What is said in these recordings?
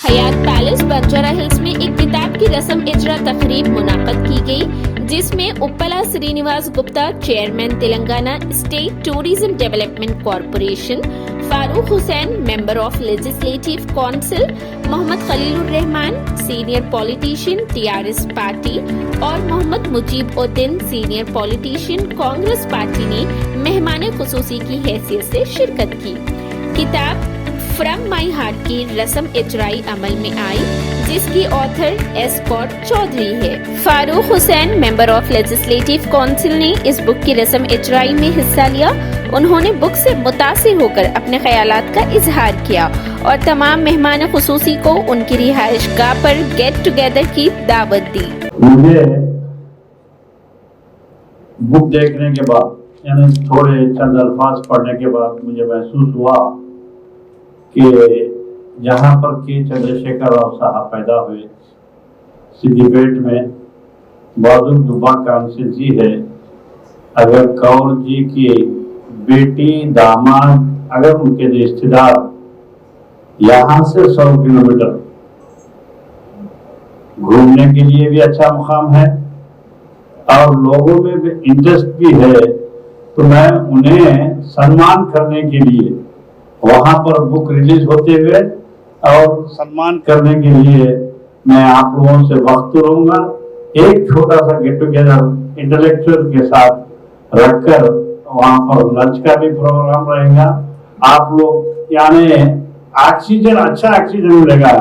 हयात palace Banjara hills में एक किताब की रस्म इजरा तकरीब मुनाकद की गई, जिसमें Uppala Srinivas Gupta chairman Telangana state tourism development corporation, Farooq Hussain member of legislative council, Mohammed Khalilur Rahman senior politician TRS party और Mohammed Mujib Uddin senior politician Congress party ने मेहमान खुसूसी की हैसियत से शिरकत की। किताब फ्रॉम माई हार्ट की रस्म इजराई अमल में आई, जिसकी ऑथर एस्कॉट चौधरी है। Farooq Hussain member of legislative council ने इस बुक की रस्म इजराई में हिस्सा लिया। उन्होंने बुक से मुतासिर होकर अपने ख्यालात का इजहार किया और तमाम मेहमान खुसूसी को उनकी रिहाइश गाह पर गेट टुगेदर की दावत दी। मुझे बुक देखने के बाद यानी थोड़े चंद अल्फाज पढ़ने के बाद मुझे महसूस हुआ कि जहाँ पर के चंद्रशेखर राव साहब पैदा हुए सिद्दीपेट में बाजुल दुबा कॉन्स्टिट्यूंसी है। अगर कौर जी की बेटी दामाद अगर उनके रिश्तेदार यहाँ से 100 किलोमीटर घूमने के लिए भी अच्छा मुकाम है और लोगों में भी इंटरेस्ट भी है, तो मैं उन्हें सम्मान करने के लिए वहां पर बुक रिलीज होते हुए और सम्मान करने के लिए मैं आप लोगों से वक्त रहूंगा। एक छोटा सा गेट टुगेदर इंटेलेक्चुअल के साथ रखकर वहां पर लंच का भी प्रोग्राम रहेगा। आप लोग यानी ऑक्सीजन अच्छा ऑक्सीजन मिलेगा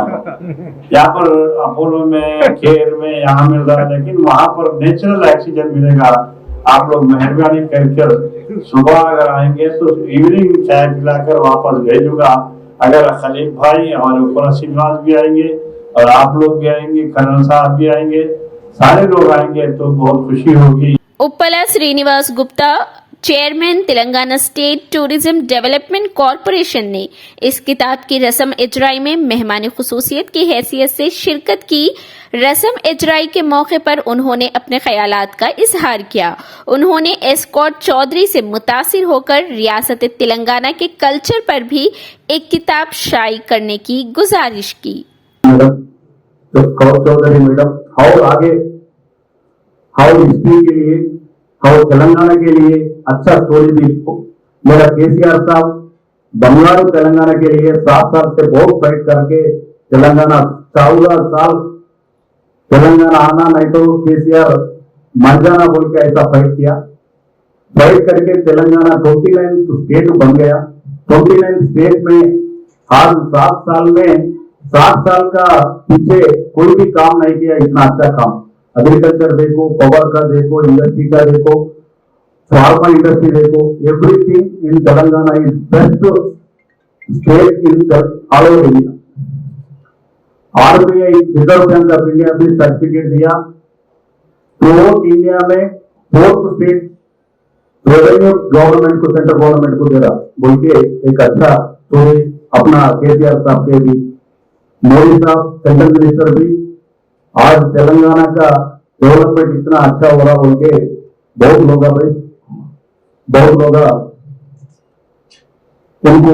यहाँ पर अपोलो में खेर में यहाँ मिल रहा है, लेकिन वहां पर नेचुरल ऑक्सीजन मिलेगा। आप लोग मेहरबानी कर सुबह अगर आएंगे तो इवनिंग चाय पिलाकर वापस भेजूंगा। अगर खलील भाई हमारे ऊपर श्रीनिवास भी आएंगे और आप लोग भी आएंगे, कर्नल साहब भी आएंगे, सारे लोग आएंगे तो बहुत खुशी होगी। Uppala Srinivas Gupta chairman Telangana state tourism development corporation ने इस किताब की रस्म इजराई में मेहमान खुसूसियत की हैसियत से शिरकत की। रस्म इजराई के मौके पर उन्होंने अपने ख्यालात का इजहार किया। उन्होंने एस्कॉट चौधरी से मुतासिर होकर रियासत तेलंगाना के कल्चर पर भी एक किताब शाये करने की गुजारिश की। एस्कॉट चौधरी मैडम हाउ हिस्ट्री के लिए हाउ तेलंगाना के लिए अच्छा स्टोरी भी मेरा केसीआर साहब बंगाल तेलंगाना के लिए 7 साल से बहुत फाइट करके तेलंगाना 14 साल तेलंगाना आना नहीं तो केसीआर मर जाना बोल के ऐसा फाइट किया। फाइट करके तेलंगाना 29 स्टेट बन गया। 29 स्टेट में हर 7 साल में 7 साल का पीछे कोई भी काम नहीं किया इतना अच्छा काम। एग्रीकल्चर देखो, पावर का देखो, इंडस्ट्री का देखो, फार्मा इंडस्ट्री देखो, everything in Telangana is best state in all over India. RBI reserve bank of India भी सर्टिफिकेट दिया। तो इंडिया में 4th स्टेट रेवेन्यू गवर्नमेंट को सेंट्रल गवर्नमेंट को दे रहा बोल के एक अच्छा स्टोरी अपना केसीआर साहब के भी, मोदी साहब सेंट्रल मिनिस्टर भी आज तेलंगाना का डेवलपमेंट इतना अच्छा हो रहा बोल के बहुत लोग उनको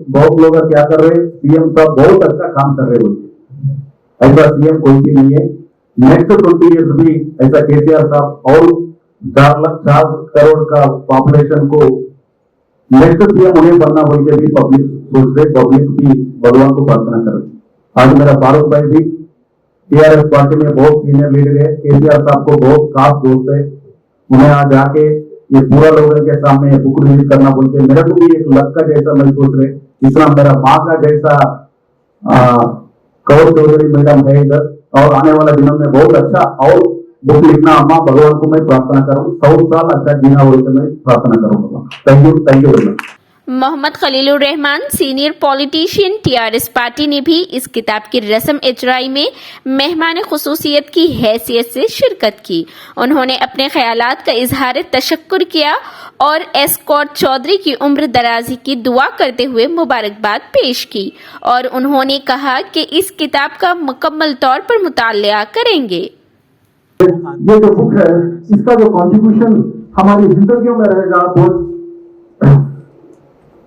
बहुत लोग क्या कर रहे, सीएम साहब बहुत अच्छा काम कर रहे बोलते। ऐसा सीएम कोई भी नहीं है। नेक्स्ट 20 ईयर्स भी ऐसा केसीआर साहब और 4 करोड़ का पॉपुलेशन को नेक्स्ट सीएम उन्हें बनना बोल के भी पब्लिक सोच रहे, पब्लिक भी भगवान को प्रार्थना कर रही। आज मेरा फारूक भाई भी टीआरएस पार्टी में बहुत सीनियर लीडर है, केसीआर साहब को बहुत खास दोस्त है। उन्हें आज आके ये पूरा लोगों के सामने बुक रिलीज करना बोल के मेरे को भी एक लक का जैसा मैं सोच रहे, इतना मेरा माँ का जैसा कौर चौधरी मैडम है इधर, और आने वाला दिनों में बहुत अच्छा और बुक लिखना अम्मा भगवान को मैं प्रार्थना करूँ 100 साल अच्छा जीना बोल के मैं प्रार्थना करूँगा। Thank you very much. Mohammed Khalilur Rahman senior politician TRS party ने भी इस किताब की रस्म इजराई में मेहमान खुसूसियत की हैसियत से शिरकत की। उन्होंने अपने ख्यालात का इजहार तशक्कुर किया और एस्कॉट चौधरी की उम्र दराजी की दुआ करते हुए मुबारकबाद पेश की और उन्होंने कहा कि इस किताब का मुकम्मल तौर पर मुतालिया करेंगे। ये जो बुक है इसका जो कॉन्ट्रीब्यूशन हमारी जिंदगियों में रहेगा बहुत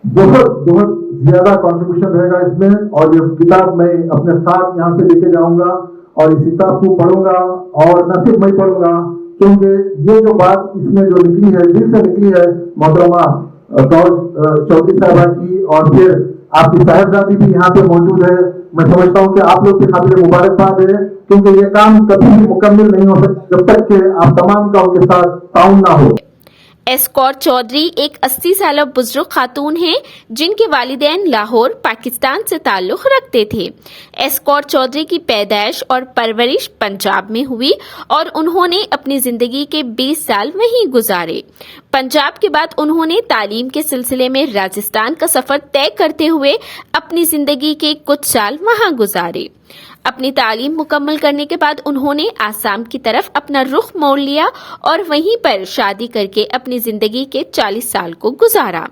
बहुत ज्यादा कंट्रीब्यूशन रहेगा इसमें, और ये किताब मैं अपने साथ यहाँ से लेके जाऊंगा और इस किताब को पढ़ूंगा। और न सिर्फ मैं पढ़ूंगा, क्योंकि ये जो बात इसमें जो निकली है, दिल से निकली है मोहतरमा चौधरी साहबा की, और फिर आपकी साहिबजादी भी यहाँ पे मौजूद है। मैं समझता हूँ कि आप लोग की खातिर मुबारकबाद है, क्योंकि ये काम कभी भी मुकम्मल नहीं हो सकता जब तक कि आप तमाम का उनके साथ ताउन ना हो। एस कौर चौधरी एक 80 साल बुजुर्ग खातून हैं जिनके वालिदैन लाहौर पाकिस्तान से ताल्लुक रखते थे। एस कौर चौधरी की पैदाइश और परवरिश पंजाब में हुई और उन्होंने अपनी जिंदगी के 20 साल वहीं गुजारे। पंजाब के बाद उन्होंने तालीम के सिलसिले में राजस्थान का सफर तय करते हुए अपनी जिंदगी के कुछ साल वहां गुजारे। अपनी तालीम मुकम्मल करने के बाद उन्होंने आसाम की तरफ अपना रुख मोड़ लिया और वहीं पर शादी करके अपनी जिंदगी के 40 साल को गुजारा।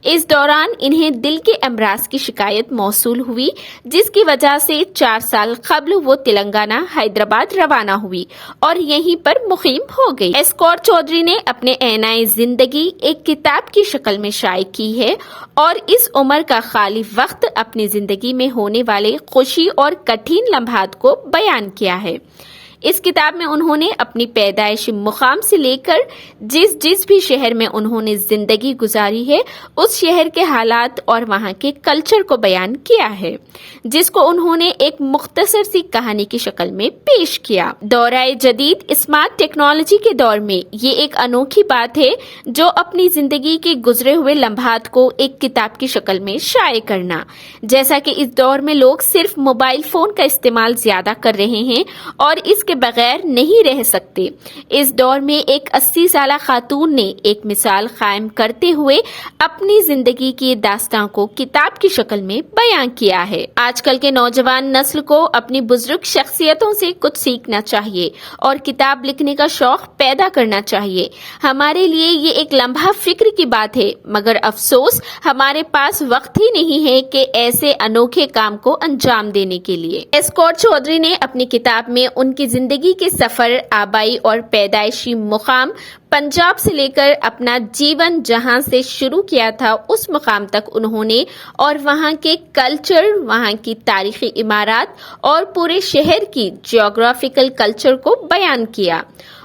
इस दौरान इन्हें दिल के अमराज की शिकायत मौसूल हुई, जिसकी वजह से 4 साल कबल वो तेलंगाना हैदराबाद रवाना हुई और यहीं पर मुकीम हो गई। एस कौर चौधरी ने अपने ऐनाए जिंदगी एक किताब की शक्ल में शाये की है और इस उम्र का खाली वक्त अपनी जिंदगी में होने वाले खुशी और कठिन लम्हात को बयान किया है। इस किताब में उन्होंने अपनी पैदाइशी मुकाम से लेकर जिस भी शहर में उन्होंने जिंदगी गुजारी है उस शहर के हालात और वहां के कल्चर को बयान किया है, जिसको उन्होंने एक मुख्तसर सी कहानी की शक्ल में पेश किया। दौराए जदीद स्मार्ट टेक्नोलॉजी के दौर में ये एक अनोखी बात है जो अपनी जिंदगी के गुजरे हुए लम्हात को एक किताब की शक्ल में शाये करना। जैसा कि इस दौर में लोग सिर्फ मोबाइल फोन का इस्तेमाल ज्यादा कर रहे हैं और इसके बगैर नहीं रह सकते। इस दौर में एक 80 साला खातून ने एक मिसाल कायम करते हुए अपनी जिंदगी की दास्तां को किताब की शक्ल में बयां किया है। आजकल के नौजवान नस्ल को अपनी बुजुर्ग शख्सियतों से कुछ सीखना चाहिए और किताब लिखने का शौक पैदा करना चाहिए। हमारे लिए ये एक लम्हा फिक्र की बात है, मगर अफसोस हमारे पास वक्त ही नहीं है कि ऐसे अनोखे काम को अंजाम देने के लिए। एस कौर चौधरी ने अपनी किताब में उनकी जिंदगी के सफर, आबाई और पैदाइशी मुकाम, पंजाब से लेकर अपना जीवन जहां से शुरू किया था उस मुकाम तक उन्होंने और वहां के कल्चर, वहां की तारीखी इमारत और पूरे शहर की जियोग्राफिकल कल्चर को बयान किया।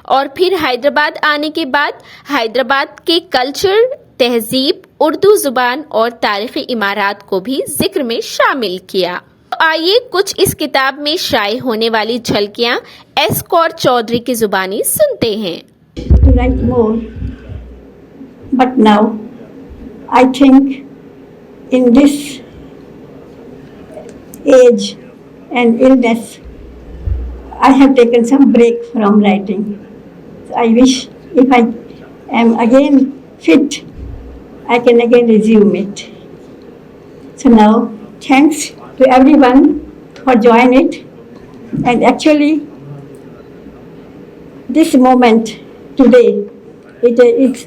और फिर हैदराबाद आने के बाद हैदराबाद के कल्चर, तहजीब, उर्दू जुबान और तारीखी इमारत को भी जिक्र में शामिल किया। आइए कुछ इस किताब में शाये होने वाली झलकियां एस कौर चौधरी की जुबानी सुनते हैं। To write more, but now I think in this age and illness I have taken some break from writing. So I wish if I am again fit, I can again resume it. So now, thanks to everyone for joining it. And actually, this moment today, it's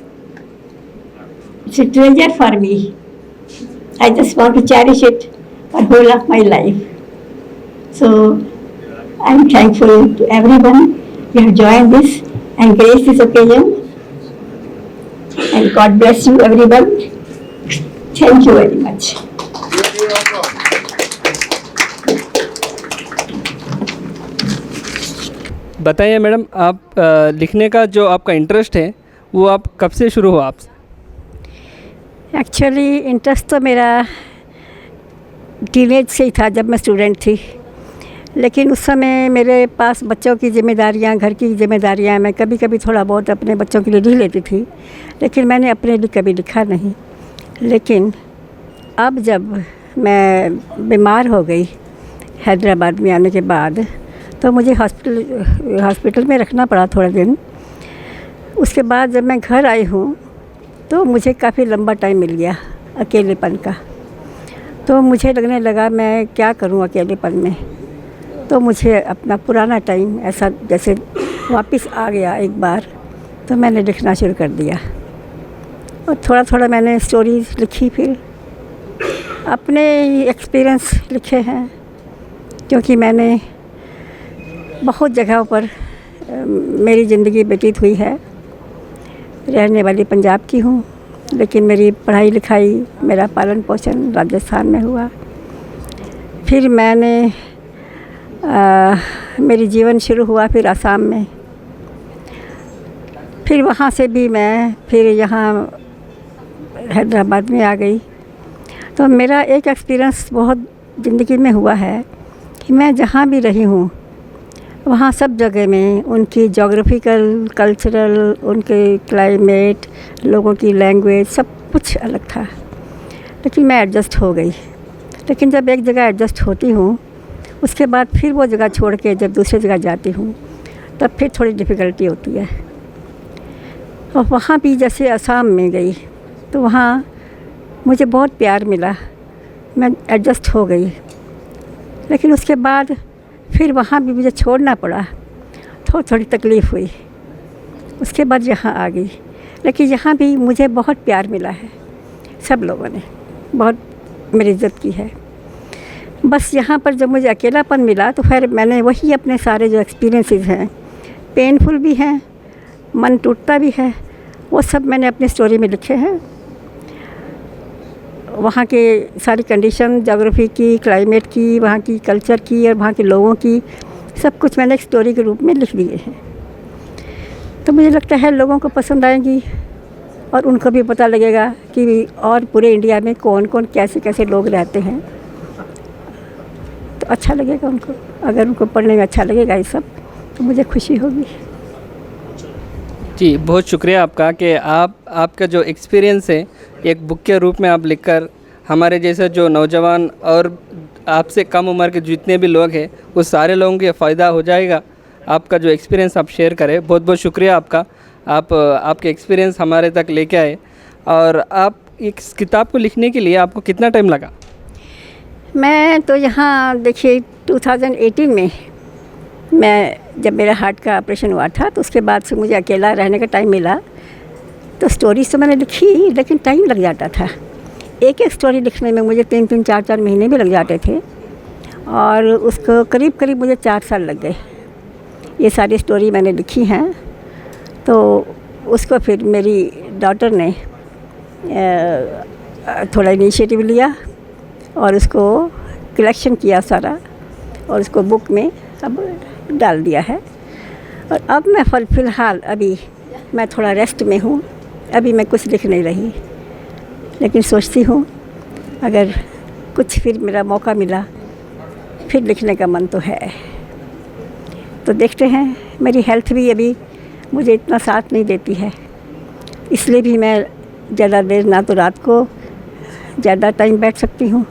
a treasure for me. I just want to cherish it for whole of my life. So I'm thankful to everyone who have joined this and graced this occasion. And God bless you, everyone. Thank you very much. बताइए madam, आप लिखने का जो आपका interest है वो आप कब से शुरू हुआ? आप एक्चुअली इंटरेस्ट तो मेरा टीनेज से ही था, जब मैं स्टूडेंट थी। लेकिन उस समय मेरे पास बच्चों की जिम्मेदारियां, घर की जिम्मेदारियां, मैं कभी कभी थोड़ा बहुत अपने बच्चों के लिए लिख लेती थी, लेकिन मैंने अपने लिए कभी लिखा नहीं। लेकिन अब जब मैं बीमार हो गई हैदराबाद में आने के बाद, तो मुझे हॉस्पिटल में रखना पड़ा थोड़ा दिन। उसके बाद जब मैं घर आई हूँ तो मुझे काफ़ी लंबा टाइम मिल गया अकेलेपन का। तो मुझे लगने लगा मैं क्या करूँ अकेलेपन में। तो मुझे अपना पुराना टाइम ऐसा जैसे वापस आ गया एक बार, तो मैंने लिखना शुरू कर दिया और थोड़ा थोड़ा मैंने स्टोरीज लिखी। फिर अपने एक्सपीरियंस लिखे हैं, क्योंकि मैंने बहुत जगहों पर मेरी ज़िंदगी व्यतीत हुई है। रहने वाली पंजाब की हूँ, लेकिन मेरी पढ़ाई लिखाई, मेरा पालन पोषण राजस्थान में हुआ। फिर मेरी जीवन शुरू हुआ फिर असम में। फिर वहाँ से भी मैं फिर यहाँ हैदराबाद में आ गई। तो मेरा एक एक्सपीरियंस बहुत ज़िंदगी में हुआ है कि मैं जहाँ भी रही हूँ वहाँ सब जगह में उनकी जोग्राफिकल, कल्चरल, उनके क्लाइमेट, लोगों की लैंग्वेज सब कुछ अलग था, लेकिन मैं एडजस्ट हो गई। लेकिन जब एक जगह एडजस्ट होती हूँ उसके बाद फिर वो जगह छोड़ के जब दूसरी जगह जाती हूँ तब फिर थोड़ी डिफ़िकल्टी होती है। और वहाँ भी जैसे असम में गई तो वहाँ मुझे बहुत प्यार मिला, मैं एडजस्ट हो गई। लेकिन उसके बाद फिर वहाँ भी मुझे छोड़ना पड़ा, थोड़ी तकलीफ़ हुई। उसके बाद यहाँ आ गई, लेकिन यहाँ भी मुझे बहुत प्यार मिला है, सब लोगों ने बहुत मेरी इज़्ज़त की है। बस यहाँ पर जब मुझे अकेलापन मिला तो फिर मैंने वही अपने सारे जो एक्सपीरियंसेस हैं, पेनफुल भी हैं, मन टूटता भी है, वो सब मैंने अपनी स्टोरी में लिखे हैं। वहाँ के सारी कंडीशन, जोग्राफी की, क्लाइमेट की, वहाँ की कल्चर की और वहाँ के लोगों की सब कुछ मैंने एक स्टोरी के रूप में लिख दिए हैं। तो मुझे लगता है लोगों को पसंद आएंगी और उनको भी पता लगेगा कि और पूरे इंडिया में कौन कौन कैसे कैसे लोग रहते हैं। तो अच्छा लगेगा उनको, अगर उनको पढ़ने में अच्छा लगेगा ये सब तो मुझे खुशी होगी। जी, बहुत शुक्रिया आपका कि आपका जो एक्सपीरियंस है एक बुक के रूप में आप लिखकर हमारे जैसे जो नौजवान और आपसे कम उम्र के जितने भी लोग हैं उस सारे लोगों को फ़ायदा हो जाएगा। आपका जो एक्सपीरियंस आप शेयर करें, बहुत बहुत शुक्रिया आपका। आपके एक्सपीरियंस हमारे तक लेके आए। और आप इस किताब को लिखने के लिए आपको कितना टाइम लगा? मैं तो यहाँ देखिए 2018 में जब मेरा हार्ट का ऑपरेशन हुआ था तो उसके बाद से मुझे अकेला रहने का टाइम मिला। तो स्टोरीज तो मैंने लिखी लेकिन टाइम लग जाता था। एक एक स्टोरी लिखने में मुझे 3-3, 4-4 महीने भी लग जाते थे और उसको करीब करीब मुझे 4 साल लग गए। ये सारी स्टोरी मैंने लिखी हैं। तो उसको फिर मेरी डॉटर ने थोड़ा इनिशिएटिव लिया और उसको कलेक्शन किया सारा और उसको बुक में अब डाल दिया है। और अब मैं फ़िलहाल अभी मैं थोड़ा रेस्ट में हूँ, अभी मैं कुछ लिख नहीं रही, लेकिन सोचती हूँ अगर कुछ फिर मेरा मौका मिला फिर लिखने का मन तो है। तो देखते हैं, मेरी हेल्थ भी अभी मुझे इतना साथ नहीं देती है, इसलिए भी मैं ज़्यादा देर ना तो रात को ज़्यादा टाइम बैठ सकती हूँ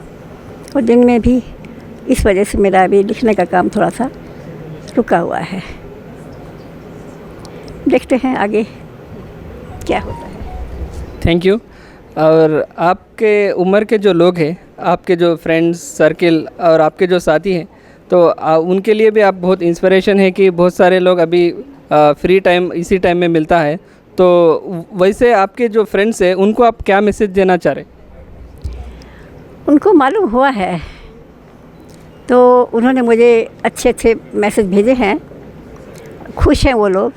और दिन में भी। इस वजह से मेरा अभी लिखने का काम थोड़ा सा रुका हुआ है। देखते हैं आगे क्या होता है। Thank you. और आपके उम्र के जो लोग हैं, आपके जो फ्रेंड्स सर्किल और आपके जो साथी हैं, तो उनके लिए भी आप बहुत इंस्पिरेशन है कि बहुत सारे लोग अभी फ्री टाइम इसी टाइम में मिलता है। तो वैसे आपके जो फ्रेंड्स हैं उनको आप क्या मैसेज देना चाह रहे? उनको मालूम हुआ है तो उन्होंने मुझे अच्छे अच्छे मैसेज भेजे हैं, खुश हैं वो लोग।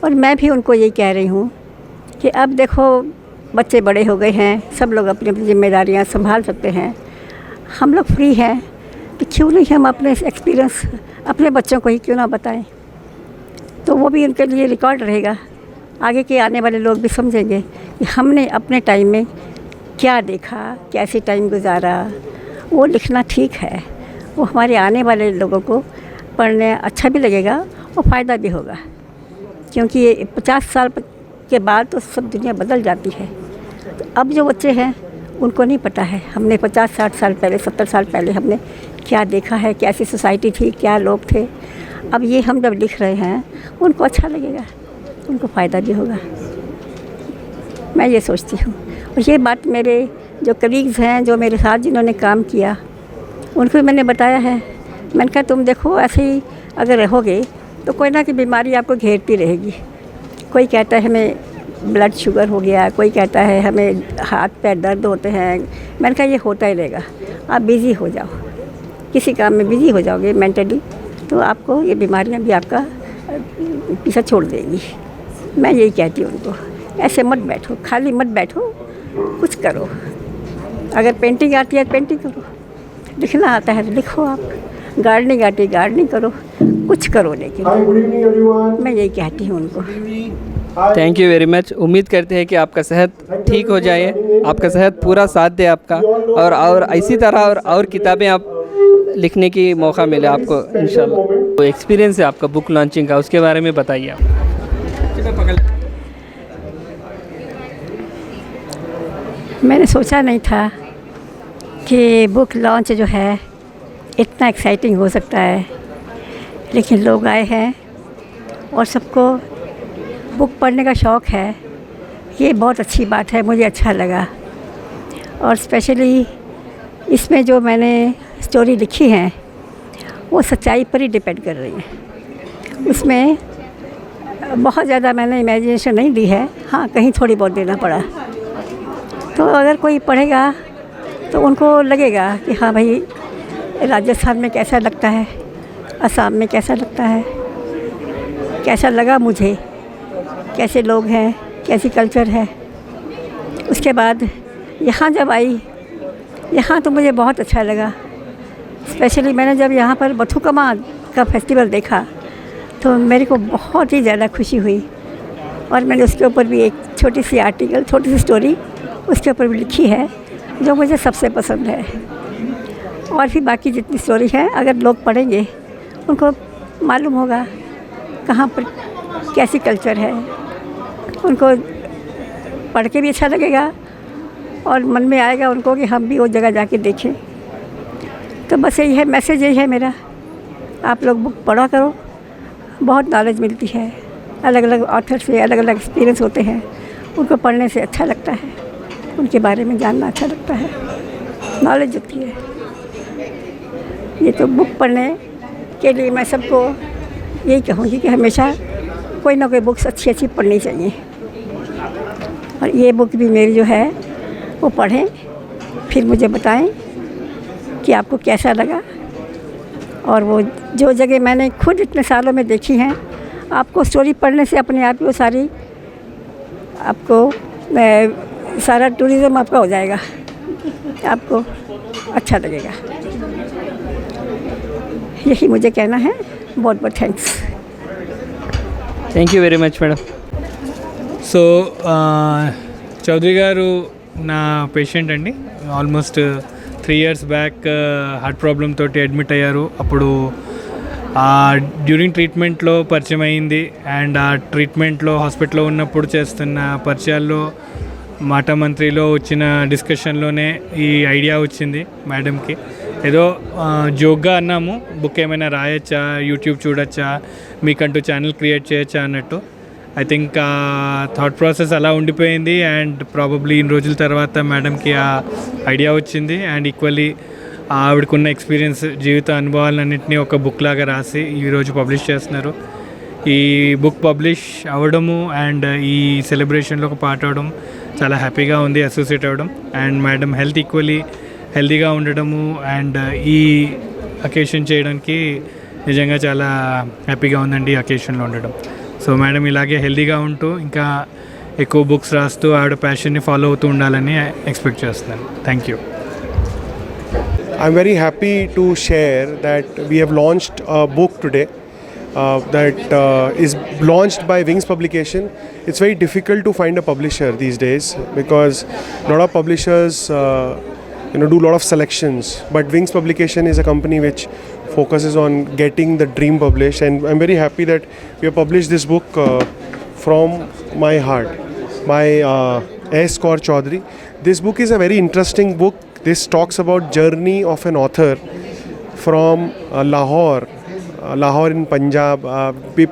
और मैं भी उनको यही कह रही हूँ कि अब देखो बच्चे बड़े हो गए हैं, सब लोग अपनी अपनी जिम्मेदारियाँ संभाल सकते हैं, हम लोग फ्री हैं, तो क्यों नहीं हम अपने एक्सपीरियंस अपने बच्चों को ही क्यों ना बताएं। तो वो भी उनके लिए रिकॉर्ड रहेगा, आगे के आने वाले लोग भी समझेंगे कि हमने अपने टाइम में क्या देखा, कैसे टाइम गुजारा। वो लिखना ठीक है, वो हमारे आने वाले लोगों को पढ़ने अच्छा भी लगेगा और फ़ायदा भी होगा, क्योंकि ये 50 साल के बाद तो सब दुनिया बदल जाती है। तो अब जो बच्चे हैं उनको नहीं पता है हमने 50-60 साल पहले, 70 साल पहले हमने क्या देखा है, कैसी सोसाइटी थी, क्या लोग थे। अब ये हम जब लिख रहे हैं उनको अच्छा लगेगा, उनको फ़ायदा भी होगा, मैं ये सोचती हूँ। और ये बात मेरे जो कलीग्स हैं, जो मेरे साथ जिन्होंने काम किया, उनको भी मैंने बताया है। मैंने कहा तुम देखो ऐसे ही अगर रहोगे तो कोई ना कोई बीमारी आपको घेरती रहेगी। कोई कहता है हमें ब्लड शुगर हो गया, कोई कहता है हमें हाथ पैर दर्द होते हैं। मैंने कहा ये होता ही रहेगा, आप बिज़ी हो जाओ, किसी काम में बिज़ी हो जाओगे मेंटली, तो आपको ये बीमारियाँ भी आपका पीछा छोड़ देंगी। मैं यही कहती हूँ उनको, ऐसे मत बैठो, खाली मत बैठो, कुछ करो। अगर पेंटिंग आती है तो पेंटिंग करो, लिखना आता है तो लिखो आप, गार्डनिंग आती है गार्डनिंग करो, कुछ करो। लेकिन मैं यही कहती हूँ उनको। Thank you very much. उम्मीद करते हैं कि आपका सेहत ठीक हो जाए, आपका सेहत पूरा साथ दे आपका, और इसी तरह और किताबें आप लिखने की मौका मिले आपको इंशाल्लाह। तो एक्सपीरियंस है आपका बुक लॉन्चिंग का, उसके बारे में बताइए आप। मैंने सोचा नहीं था कि बुक लॉन्च जो है इतना एक्साइटिंग हो सकता है, लेकिन लोग आए हैं और सबको बुक पढ़ने का शौक़ है, ये बहुत अच्छी बात है, मुझे अच्छा लगा। और स्पेशली इसमें जो मैंने स्टोरी लिखी है वो सच्चाई पर ही डिपेंड कर रही है। उसमें बहुत ज़्यादा मैंने इमेजिनेशन नहीं दी है, हाँ कहीं थोड़ी बहुत देना पड़ा। तो अगर कोई पढ़ेगा तो उनको लगेगा कि हाँ भाई राजस्थान में कैसा लगता है, असम में कैसा लगता है, कैसा लगा मुझे, कैसे लोग हैं, कैसी कल्चर है। उसके बाद यहाँ जब आई, यहाँ तो मुझे बहुत अच्छा लगा। स्पेशली मैंने जब यहाँ पर बथुकम्मा का फेस्टिवल देखा तो मेरे को बहुत ही ज़्यादा खुशी हुई, और मैंने उसके ऊपर भी एक छोटी सी आर्टिकल, छोटी सी स्टोरी उसके ऊपर भी लिखी है जो मुझे सबसे पसंद है। और फिर बाकी जितनी स्टोरी है अगर लोग पढ़ेंगे उनको मालूम होगा कहाँ पर कैसी कल्चर है, उनको पढ़ के भी अच्छा लगेगा और मन में आएगा उनको कि हम भी वो जगह जाके देखें। तो बस यही है, मैसेज यही है मेरा, आप लोग बुक पढ़ा करो, बहुत नॉलेज मिलती है। अलग अलग ऑथर से अलग अलग एक्सपीरियंस होते हैं, उनको पढ़ने से अच्छा लगता है, उनके बारे में जानना अच्छा लगता है, नॉलेज होती है। ये तो बुक पढ़ने के लिए मैं सबको यही कहूँगी कि हमेशा कोई ना कोई बुक्स अच्छी अच्छी पढ़नी चाहिए। और ये बुक भी मेरी जो है वो पढ़ें, फिर मुझे बताएं कि आपको कैसा लगा। और वो जो जगह मैंने खुद इतने सालों में देखी हैं, आपको स्टोरी पढ़ने से अपने आप ही वो सारी आपको सारा टूरिज़्म आपका हो जाएगा, आपको अच्छा लगेगा। यही मुझे कहना है। बहुत बहुत thanks. Thank you very much madam. So Chaudhary garu నా పేషెంట్ అండి. Almost 3 years back heart problem తోటి అడ్మిట్ అయ్యారు. అప్పుడు డ్యూరింగ్ ట్రీట్మెంట్లో పరిచయం అయింది. అండ్ ఆ ట్రీట్మెంట్లో హాస్పిటల్లో ఉన్నప్పుడు చేస్తున్న పరిచయాల్లో మాట మంత్రిలో వచ్చిన డిస్కషన్లోనే ఈ ఐడియా వచ్చింది మేడంకి. ఏదో జోక్గా అన్నాము, బుక్ ఏమైనా రాయొచ్చా, యూట్యూబ్ చూడొచ్చా, మీకంటూ ఛానల్ క్రియేట్ చేయొచ్చా అన్నట్టు. ఐ థింక్ ఆ థాట్ ప్రాసెస్ అలా ఉండిపోయింది. అండ్ ప్రాబబ్లీ ఇన్ని రోజుల తర్వాత మేడంకి ఆ ఐడియా వచ్చింది. అండ్ ఈక్వల్లీ ఆవిడకున్న ఎక్స్పీరియన్స్, జీవిత అనుభవాలన్నింటినీ ఒక బుక్ లాగా రాసి ఈరోజు పబ్లిష్ చేస్తున్నారు. ఈ బుక్ పబ్లిష్ అవ్వడము అండ్ ఈ సెలబ్రేషన్లో ఒక పార్ట్ అవ్వడం చాలా హ్యాపీగా ఉంది, అసోసియేట్ అవ్వడం. అండ్ మేడం హెల్త్ ఈక్వల్లీ హెల్తీగా ఉండడము అండ్ ఈ అకేషన్ చేయడానికి నిజంగా చాలా హ్యాపీగా ఉందండి ఈ అకేషన్లో ఉండడం. సో మేడం ఇలాగే హెల్తీగా ఉంటూ ఇంకా ఎక్కువ బుక్స్ రాస్తూ ఆవిడ ప్యాషన్ని ఫాలో అవుతూ ఉండాలని ఎక్స్పెక్ట్ చేస్తున్నాను. Thank you. I'm very happy to share that we have launched a book today that is launched by Wings Publication. It's very difficult to find a publisher these days because a lot of publishers do a lot of selections, but Wings Publication is a company which focuses on getting the dream published, and I'm very happy that we have published this book from my heart by S. Kaur Chaudhary. This book is a very interesting book. This talks about journey of an author from Lahore in Punjab.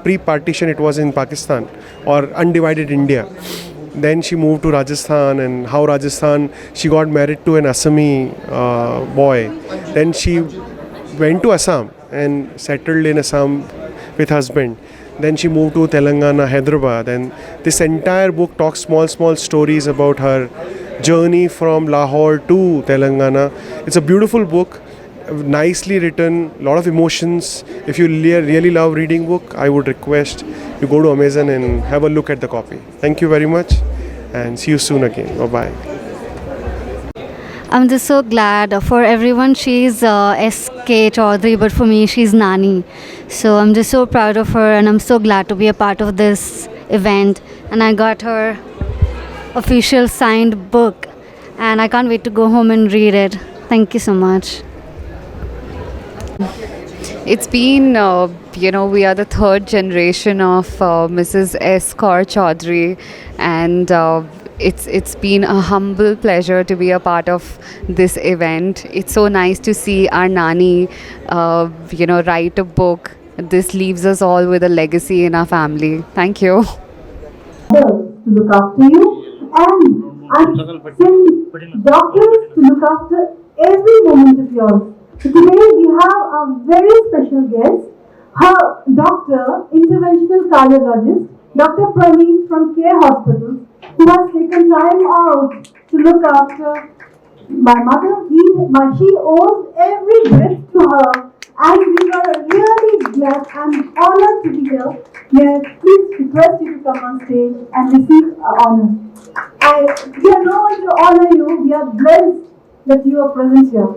Pre-partition it was in Pakistan or undivided India. Then she moved to Rajasthan, and how Rajasthan she got married to an Assami boy. Then she went to Assam and settled in Assam with husband. Then she moved to Telangana, Hyderabad, and this entire book talks small stories about her journey from Lahore to Telangana. It's a beautiful book, nicely written, lot of emotions. If you really love reading book, I would request you go to Amazon and have a look at the copy. Thank you very much and see you soon again. Bye bye. I'm just so glad. For everyone, she's S.K. Chaudhary, but for me, she's Nani. So I'm just so proud of her, and I'm so glad to be a part of this event. And I got her official signed book, and I can't wait to go home and read it. Thank you so much. It's been, we are the third generation of Mrs. S. Kaur Chaudhary, and it's been a humble pleasure to be a part of this event. It's so nice to see our Nani, write a book. This leaves us all with a legacy in our family. Thank you. To look after you, and I send doctors to look after every moment of yours. So today we have a very special guest, her doctor, interventional cardiologist, Dr. Praneet from Care Hospitals, who has taken time out to look after my mother. She owes every breath to her, and we are really glad and honored to be here. May I please request you to come on stage and receive honor. We are no one to honor you. We are blessed that you are present here.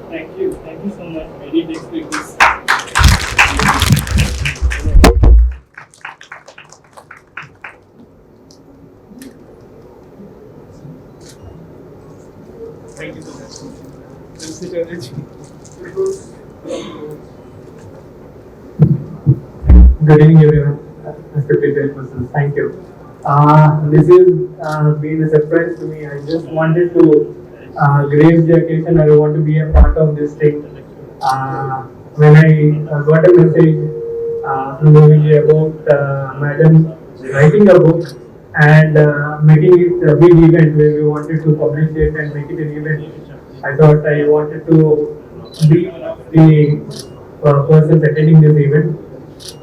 Thank you so much. I didn't expect this. Thank you so much. Good evening, everyone. Respected persons, thank you. This is been a surprise to me. I just wanted to grace the occasion. I want to be a part of this thing. When I got a message from Vijay about Madam writing a book and making it a big event where we wanted to publish it and make it an event, I thought I wanted to be the person attending this event.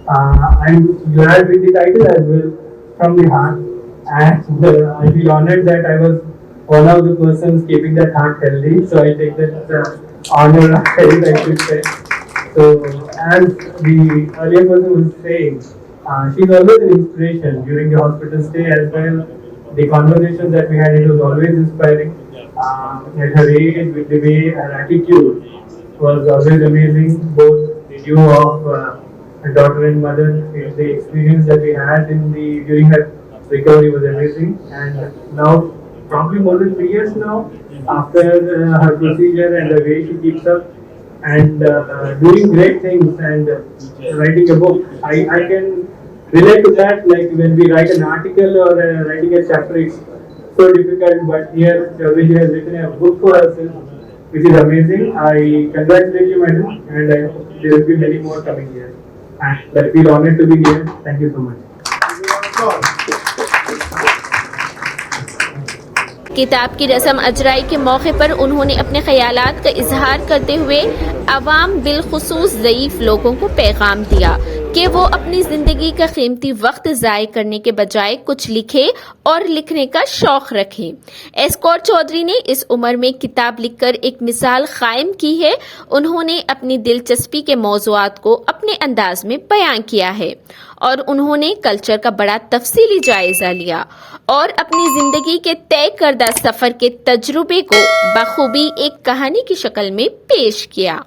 I'm glad with the title as well, From the Heart, and I feel honored that I was one of the persons keeping that heart healthy, so I take that honor, I should say. So, as the earlier person was saying, she's always an inspiration during the hospital stay as well. The conversations that we had, it was always inspiring. At her age, with the way her attitude was always amazing. Both the duo of her daughter and mother, the experience that we had during her recovery was amazing. And now, probably more than 3 years now, after her procedure and the way she keeps up and doing great things and writing a book, I can relate to that. Like when we write an article or writing a chapter, it's so difficult, but here Vijay has written a book for herself, which is amazing. I congratulate you, madam, and there will be many more coming here. And I feel honored to be here. Thank you so much. किताब की रस्म अजराई के मौके पर उन्होंने अपने ख्यालात का इजहार करते हुए अवाम बिलखुसूस ज़ईफ लोगों को पैगाम दिया कि वो अपनी जिंदगी का कीमती वक्त ज़ाय करने के बजाय कुछ लिखे और लिखने का शौक रखें। एस कौर चौधरी ने इस उम्र में किताब लिखकर एक मिसाल कायम की है। उन्होंने अपनी दिलचस्पी के मौज़ूआत को अपने अंदाज में बयां किया है और उन्होंने कल्चर का बड़ा तफसीली जायजा लिया और अपनी जिंदगी के तय करदा सफर के तजुर्बे को बखूबी एक कहानी की शक्ल में पेश किया।